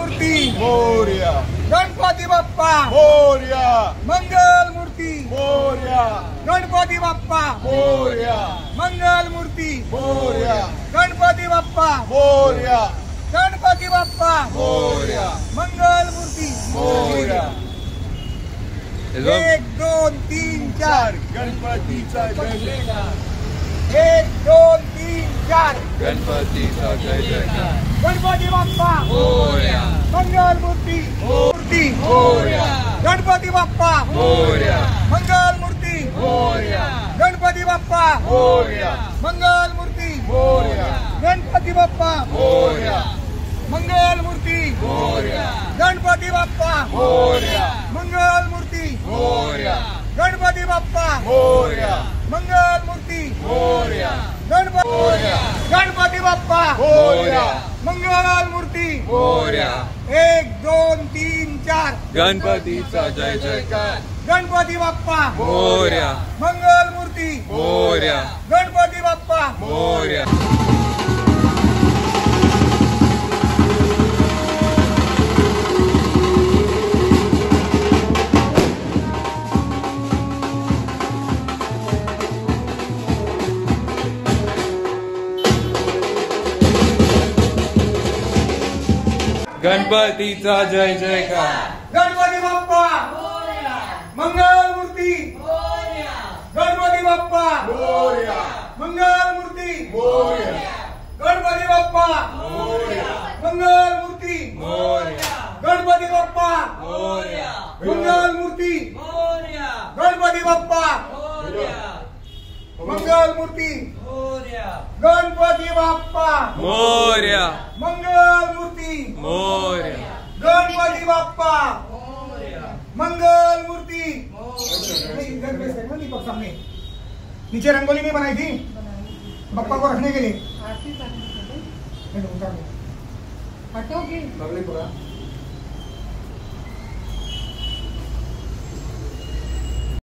मूर्ती मोरया, गणपती बाप्पा मोरया, मंगल मूर्ती मोरया, गणपती बाप्पा मोरया, मंगल मूर्ती मोरया, गणपती बाप्पा मोरया, गणपती बाप्पा मोरया, मंगल मूर्ती मोरया. 1 2 3 4 गणपतीचा जय जयकार, 1 2 3 4 गणपतीचा जय जयकार, गणपती बाप्पा मोरया, मंगल मूर्ती मूर्ती मोरया, गणपती बाप्पा मोरया, मंगल मूर्ती मोरया, गणपती बाप्पा मोरया, मंगल मूर्ती मोरया, गणपती बाप्पा मोरया, मंगल मूर्ती मोरया, गणपती बाप्पा मोरया, मंगल मूर्ती मोरया, गणपती बाप्पा मोरया, मंगल मूर्ती मोरया, गणपती बाप्पा मोरया, मंगल मूर्ती मोरया. 1 2 3 4 गणपतीचा जय जयकार, गणपती बाप्पा मोरया, मंगल मूर्ती मोरया, गणपती बाप्पा मोरया. गणपतीचा जय जयकार, गणपती बाप्पा मंगल मूर्ती गणपती बाप्पा मोरया, मंगल मूर्ती मोरया, गणपती बाप्पा मोरया, मंगल मूर्ती मोरया, गणपती बाप्पा मोरया, मंगल मूर्ती गणपती बाप्पा मंगल मूर्ती गणपती बाप्पा मोरया, मंगल मूर्ती मोरया, गणपती बाप्पा मंगल मूर्ति इधर पे सेकंड दीपक सामने नीचे रंगोली नहीं बनाई थी बप्पा को रखने के लिए हटोगे।